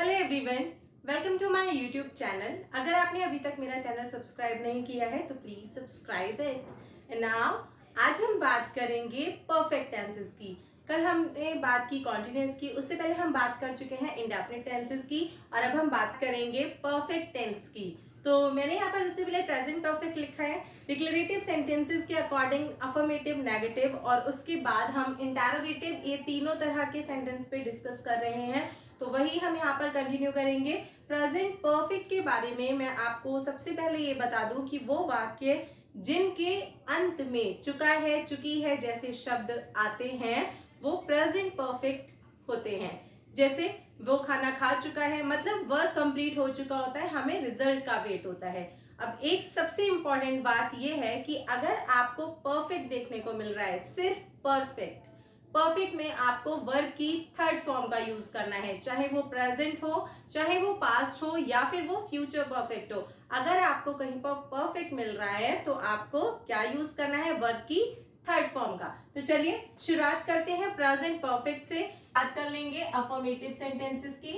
Hello everyone, welcome to my YouTube channel. अगर आपने अभी तक मेरा चैनल सब्सक्राइब नहीं किया है तो please subscribe it. And now आज हम बात करेंगे परफेक्ट टेंसेस की। कल हमने बात की कॉन्टिन्यूअस की, उससे पहले हम बात कर चुके हैं इंडेफिनिट टेंसेस की और अब हम बात करेंगे परफेक्ट टेंस की। तो मैंने यहाँ पर सबसे पहले प्रेजेंट परफेक्ट लिखा है। डिक्लेरेटिव सेंटेंसेस के अकॉर्डिंग अफर्मेटिव, नेगेटिव और उसके बाद हम इंटरोगेटिव, ये तीनों तरह के सेंटेंस पे डिस्कस कर रहे हैं। तो वही हम यहाँ पर कंटिन्यू करेंगे। प्रेजेंट परफेक्ट के बारे में मैं आपको सबसे पहले ये बता दूं कि वो वाक्य जिनके अंत में चुका है, चुकी है जैसे शब्द आते हैं वो प्रेजेंट परफेक्ट होते हैं। जैसे वो खाना खा चुका है, मतलब वर्क कंप्लीट हो चुका होता है, हमें रिजल्ट का वेट होता है। अब एक सबसे इंपॉर्टेंट बात यह है कि अगर आपको परफेक्ट देखने को मिल रहा है, सिर्फ परफेक्ट, परफेक्ट में आपको वर्ब की थर्ड फॉर्म का यूज करना है, चाहे वो प्रेजेंट हो, चाहे वो पास्ट हो या फिर वो फ्यूचर परफेक्ट हो। अगर आपको कहीं पर परफेक्ट मिल रहा है तो आपको क्या यूज करना है, वर्ब की थर्ड फॉर्म का। तो चलिए शुरुआत करते हैं प्रेजेंट परफेक्ट से। बात कर लेंगे अफर्मेटिव सेंटेंसेस की।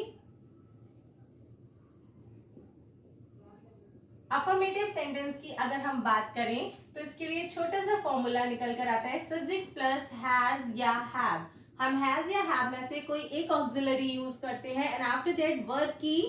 अफर्मेटिव सेंटेंस की अगर हम बात करें तो इसके लिए छोटा सा फॉर्मूला निकल कर आता है, सब्जेक्ट प्लस हैज या हैव। हम हैज या हैव में से कोई एक ऑक्सिलरी यूज करते हैं एंड आफ्टर दैट वर्ब की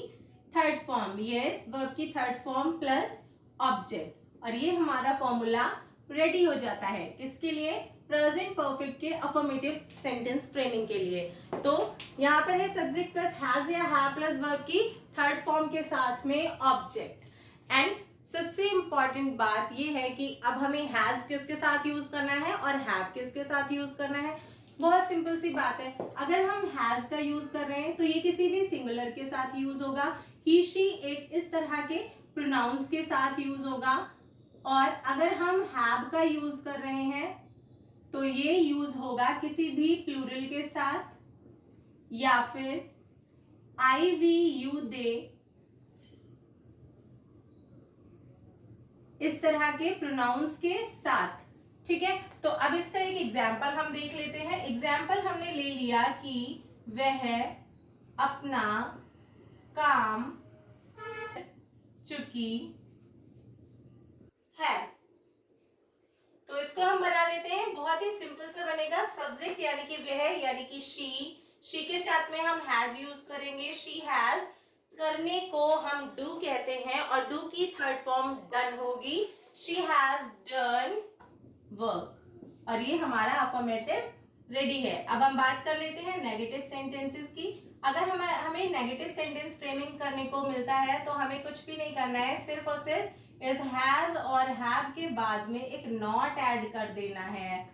थर्ड फॉर्म, यस वर्ब की थर्ड फॉर्म प्लस ऑब्जेक्ट, और ये हमारा फॉर्मूला रेडी हो जाता है। किसके लिए? प्रेजेंट परफेक्ट के अफर्मेटिव सेंटेंस फ्रेमिंग के लिए। तो यहाँ पर है सब्जेक्ट प्लस हैज या हैव प्लस वर्ब की थर्ड फॉर्म के साथ में ऑब्जेक्ट। एंड सबसे इंपॉर्टेंट बात यह है कि अब हमें हैज किसके साथ यूज करना है और हैव किसके साथ यूज करना है। बहुत सिंपल सी बात है, अगर हम हैज का यूज कर रहे हैं तो ये किसी भी सिंगुलर के साथ यूज होगा, ही शी इट इस तरह के प्रोनाउंस के साथ यूज होगा। और अगर हम हैव का यूज कर रहे हैं तो ये यूज होगा किसी भी प्लूरल के साथ या फिर आई, वी, यू, दे, इस तरह के प्रोनाउंस के साथ। ठीक है, तो अब इसका एक एग्जाम्पल हम देख लेते हैं। एग्जाम्पल हमने ले लिया कि वह अपना काम चुकी है, तो इसको हम बना लेते हैं। बहुत ही सिंपल से बनेगा। सब्जेक्ट यानी कि वह, यानी कि शी के साथ में हम हैज यूज करेंगे। शी हैज, करने को हम डू कहते हैं और डू की थर्ड फॉर्म डन होगी। शी हैज डन वर्क, और ये हमारा अफर्मेटिव रेडी है। अब हम बात कर लेते हैं नेगेटिव सेंटेंसेस की। अगर हमें नेगेटिव सेंटेंस फ्रेमिंग करने को मिलता है तो हमें कुछ भी नहीं करना है, सिर्फ और सिर्फ इस हैज और हैव के बाद में एक नॉट ऐड कर देना है।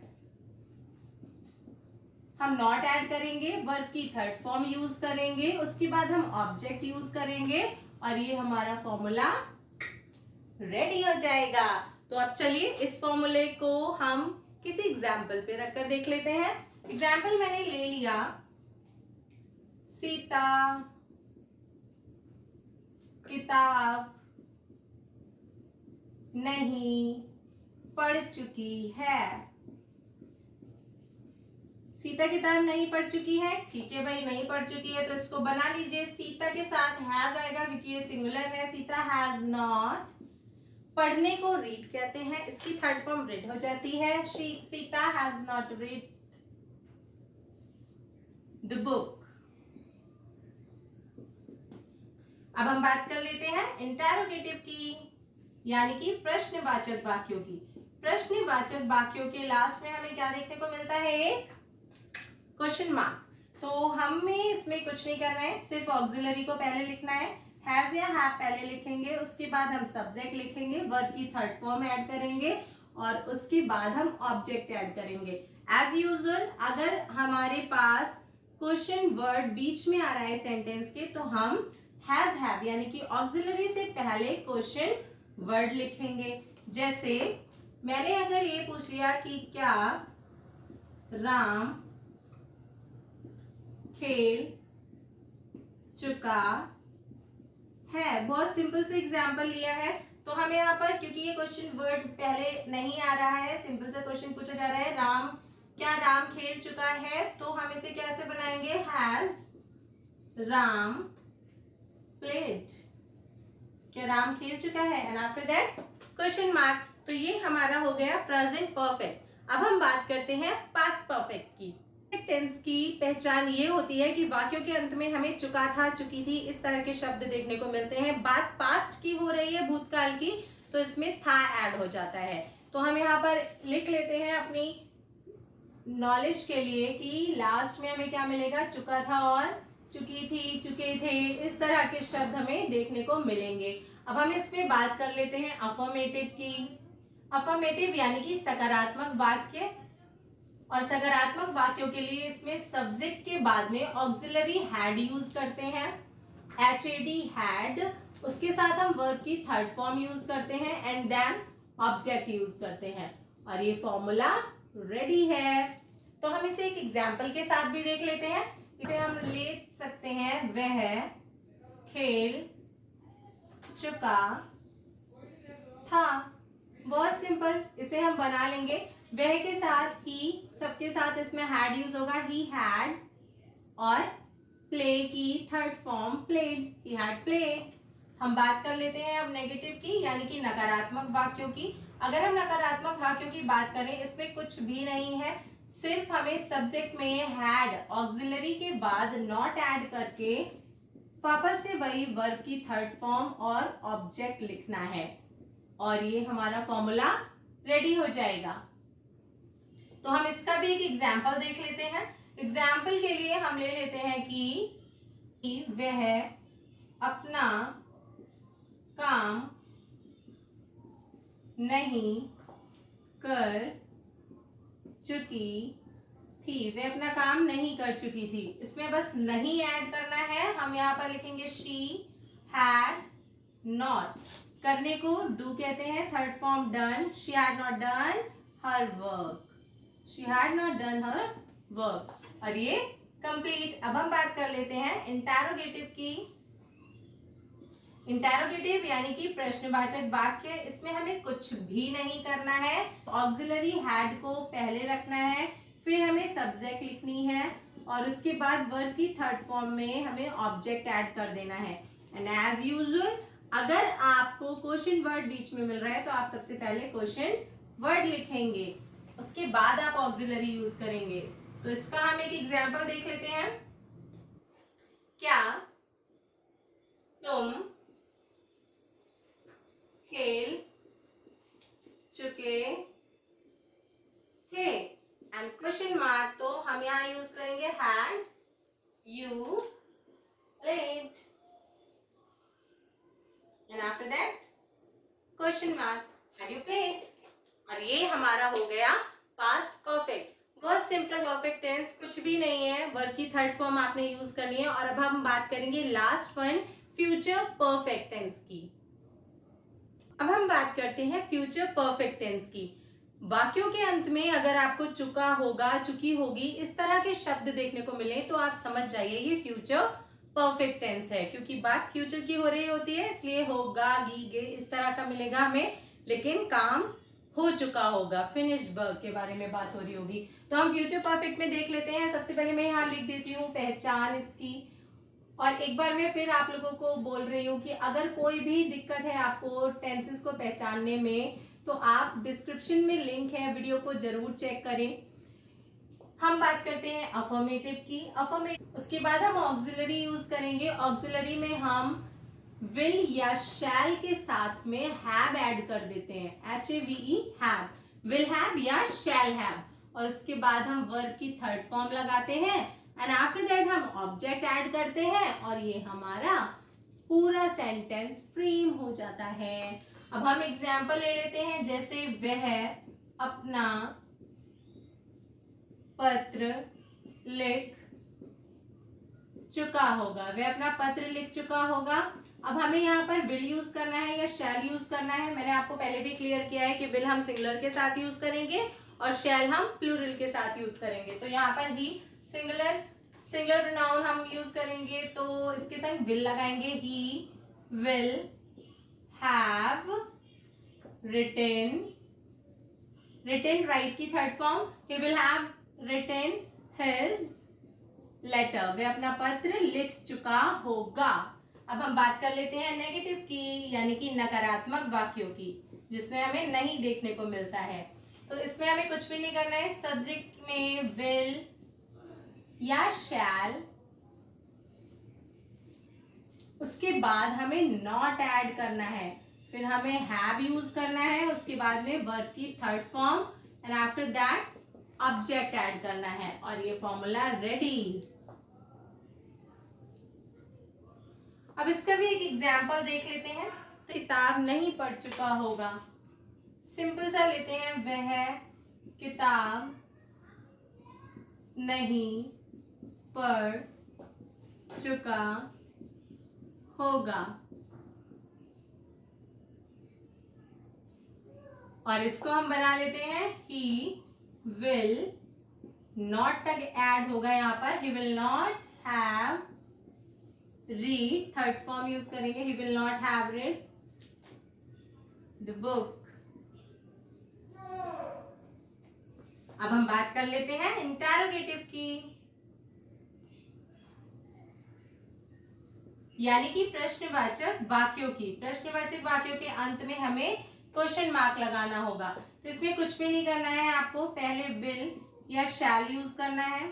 हम नॉट ऐड करेंगे, वर्ब की थर्ड फॉर्म यूज करेंगे, उसके बाद हम ऑब्जेक्ट यूज करेंगे और ये हमारा फॉर्मूला रेडी हो जाएगा। तो अब चलिए इस फॉर्मूले को हम किसी एग्जाम्पल पे रखकर देख लेते हैं। एग्जाम्पल मैंने ले लिया, सीता किताब नहीं पढ़ चुकी है। सीता किताब नहीं पढ़ चुकी है, ठीक है भाई, नहीं पढ़ चुकी है तो इसको बना लीजिए। सीता के साथ हैज आएगा क्योंकि ये सिंगुलर है। सीता हैज नॉट, पढ़ने को रीड कहते हैं, इसकी थर्ड फॉर्म रीड हो जाती है। Sita has not read the book. अब हम बात कर लेते हैं इंटरोगेटिव की, यानी कि प्रश्नवाचक वाक्यों की। प्रश्नवाचक वाक्यों के लास्ट में हमें क्या देखने को मिलता है, एक क्वेश्चन मार्क। तो हमें इसमें कुछ नहीं करना है, सिर्फ ऑक्सिलरी को पहले लिखना है। हैज या हैव पहले लिखेंगे, उसके बाद हम सब्जेक्ट लिखेंगे, वर्ब की थर्ड फॉर्म ऐड करेंगे और उसके बाद हम ऑब्जेक्ट ऐड करेंगे। एज यूजुअल अगर हमारे पास क्वेश्चन वर्ड बीच में आ रहा है सेंटेंस के तो हम हैज हैव यानी कि ऑक्सिलरी से पहले क्वेश्चन वर्ड लिखेंगे। जैसे मैंने अगर ये पूछ लिया कि क्या राम खेल चुका है, बहुत सिंपल से एग्जाम्पल लिया है। तो हमें यहाँ पर क्योंकि ये क्वेश्चन वर्ड पहले नहीं आ रहा है, सिंपल से क्वेश्चन पूछा जा रहा है, राम, क्या राम खेल चुका है, तो हम इसे कैसे बनाएंगे, हैज राम प्लेड, क्या राम खेल चुका है। And after that question mark. तो ये हमारा हो गया प्रेजेंट परफेक्ट। अब हम बात करते हैं पास्ट परफेक्ट की। टेंस की पहचान ये होती है कि वाक्यों के अंत में हमें चुका था, चुकी थी, इस तरह के शब्द देखने को मिलते हैं। बात पास्ट की हो रही है, भूतकाल की, तो इसमें था ऐड हो जाता है। तो हम यहाँ पर लिख लेते हैं अपनी नॉलेज के लिए कि लास्ट में हमें क्या मिलेगा, चुका था और चुकी थी, चुके थे, इस तरह के शब्द हमें देखने को मिलेंगे। अब हम इस पे बात कर लेते हैं अफर्मेटिव की। अफर्मेटिव यानी कि सकारात्मक वाक्य, और सकारात्मक वाक्यों के लिए इसमें सब्जेक्ट के बाद में ऑक्सिलरी हैड यूज करते हैं, HAD हैड। उसके साथ हम वर्ब की थर्ड फॉर्म यूज करते हैं एंड देन ऑब्जेक्ट यूज करते हैं, और ये फॉर्मूला रेडी है। तो हम इसे एक एग्जाम्पल के साथ भी देख लेते हैं। इसे हम ले सकते हैं, वह खेल चुका था। बहुत सिंपल, इसे हम बना लेंगे। वह के साथ ही, सबके साथ इसमें हैड यूज होगा, ही हैड, और प्ले की third form played, he had played. हम बात कर लेते हैं अब नेगेटिव की, यानी कि नकारात्मक वाक्यों की। अगर हम नकारात्मक वाक्यों की बात करें, इसमें कुछ भी नहीं है, सिर्फ हमें सब्जेक्ट में हैड ऑक्सिलरी के बाद नॉट ऐड करके वापस से वही वर्ब की थर्ड फॉर्म और ऑब्जेक्ट लिखना है, और ये हमारा फॉर्मूला रेडी हो जाएगा। तो हम इसका भी एक एग्जाम्पल देख लेते हैं। एग्जाम्पल के लिए हम ले लेते हैं कि वह अपना काम नहीं कर चुकी थी। वह अपना काम नहीं कर चुकी थी, इसमें बस नहीं ऐड करना है। हम यहाँ पर लिखेंगे शी हैड नॉट, करने को डू कहते हैं, third form done. She had not done her work, she had not done her work, और ये कंप्लीट। अब हम बात कर लेते हैं इंटेरोगेटिव की। इंटेरोगेटिव यानी कि प्रश्नवाचक वाक्य, इसमें हमें कुछ भी नहीं करना है। ऑक्सिलरी हैड को पहले रखना है, फिर हमें सब्जेक्ट लिखनी है, और उसके बाद वर्ब की थर्ड फॉर्म में हमें ऑब्जेक्ट ऐड कर देना है। एंड एज यूजुअल, अगर आपको क्वेश्चन वर्ड बीच में मिल रहा है तो आप सबसे पहले क्वेश्चन वर्ड लिखेंगे, उसके बाद आप ऑक्सिलरी यूज करेंगे। तो इसका हम एक एग्जाम्पल देख लेते हैं। क्या तुम खेल चुके थे, एंड क्वेश्चन मार्क, तो हम यहाँ यूज करेंगे had you played, and after that question mark, had you played, और ये हमारा हो गया पास्ट परफेक्ट। बहुत सिंपल परफेक्ट टेंस, कुछ भी नहीं है, वर्ब की थर्ड फॉर्म आपने यूज करनी है। और अब हम बात करेंगे last one, future perfect tense की। अब हम बात करते हैं फ्यूचर परफेक्ट टेंस की। वाक्यों के अंत में अगर आपको चुका होगा, चुकी होगी, इस तरह के शब्द देखने को मिले तो आप समझ जाइए ये फ्यूचर परफेक्ट टेंस है, क्योंकि बात फ्यूचर की हो रही होती है, इसलिए होगा, गी, गे, इस तरह का मिलेगा हमें, लेकिन काम हो चुका होगा, फिनिश्ड वर्क के बारे में बात हो रही होगी। तो हम फ्यूचर परफेक्ट में देख लेते हैं। सबसे पहले मैं यहाँ लिख देती हूँ पहचान इसकी, और एक बार मैं फिर आप लोगों को बोल रही हूँ कि अगर कोई भी दिक्कत है आपको टेंसेस को पहचानने में, तो आप डिस्क्रिप्शन में लिंक है, वीडियो को जरूर चेक करें। हम बात करते हैं अफर्मेटिव की। अफर्मेटिव, उसके बाद हम ऑक्सिलरी यूज करेंगे। ऑक्सिलरी में हम विल या शैल के साथ में हैव ऐड कर देते हैं, HAVE हैव, विल हैव या शैल हैव, और उसके बाद हम वर्ब की थर्ड फॉर्म लगाते हैं, एंड आफ्टर दैट हम ऑब्जेक्ट ऐड करते हैं, और ये हमारा पूरा सेंटेंस फ्रेम हो जाता है। अब हम एग्जाम्पल ले लेते हैं, जैसे वह अपना पत्र लिख चुका होगा, वह अपना पत्र लिख चुका होगा। अब हमें यहाँ पर विल यूज करना है या शैल यूज करना है। मैंने आपको पहले भी क्लियर किया है कि विल हम सिंगुलर के साथ यूज करेंगे और शैल हम प्लूरल के साथ यूज करेंगे। तो यहाँ पर ही सिंगुलर प्रोनाउन हम यूज करेंगे, तो इसके संग विल लगाएंगे। He will have written write की third form, he will have written his letter, वह अपना पत्र लिख चुका होगा। अब हम बात कर लेते हैं नेगेटिव की, यानी कि नकारात्मक वाक्यों की, जिसमें हमें नहीं देखने को मिलता है। तो इसमें हमें कुछ भी नहीं करना है। सब्जेक्ट में विल या शैल, उसके बाद हमें नॉट ऐड करना है, फिर हमें हैव यूज करना है, उसके बाद में वर्ब की third form and after that object add करना है, और ये फॉर्मूला रेडी। अब इसका भी एक एग्जाम्पल देख लेते हैं। तो किताब नहीं पढ़ चुका होगा, सिंपल सा लेते हैं, वह किताब नहीं पढ़ चुका होगा। और इसको हम बना लेते हैं ही विल, नॉट तक ऐड होगा यहाँ पर, he will not have read, third form use करेंगे, he will not have read the book. अब हम बात कर लेते हैं इंटेरोगेटिव की, यानी कि प्रश्नवाचक वाक्यों की। प्रश्नवाचक वाक्यों के अंत में हमें क्वेश्चन मार्क लगाना होगा। तो इसमें कुछ भी नहीं करना है, आपको पहले विल या शैल यूज करना है,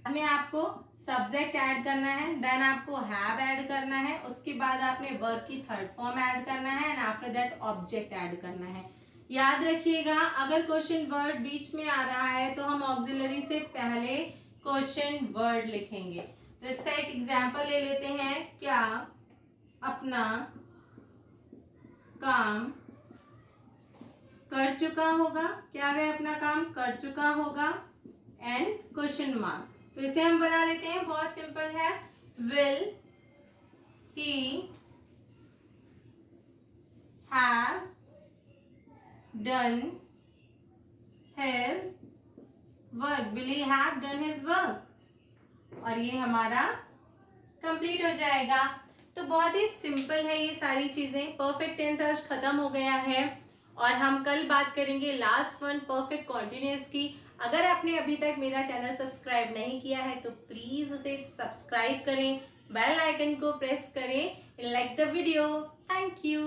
हमें आपको सब्जेक्ट ऐड करना है, देन आपको हैव ऐड करना है, उसके बाद आपने वर्ब की थर्ड फॉर्म ऐड करना है and after that object add करना है। याद रखिएगा, अगर क्वेश्चन वर्ड बीच में आ रहा है तो हम ऑक्सिलरी से पहले क्वेश्चन वर्ड लिखेंगे। तो इसका एक एग्जाम्पल ले लेते हैं। क्या अपना काम कर चुका होगा, क्या वह अपना काम कर चुका होगा एंड क्वेश्चन मार्क। तो इसे हम बना लेते हैं, बहुत सिंपल है, will he have done his work, will he have done his work, और ये हमारा कंप्लीट हो जाएगा। तो बहुत ही सिंपल है ये सारी चीजें। परफेक्ट टेंस आज खत्म हो गया है और हम कल बात करेंगे लास्ट वन परफेक्ट कॉन्टिन्यूअस की। अगर आपने अभी तक मेरा चैनल सब्सक्राइब नहीं किया है तो प्लीज उसे सब्सक्राइब करें, बेल आइकन को प्रेस करें, like the video. Thank you.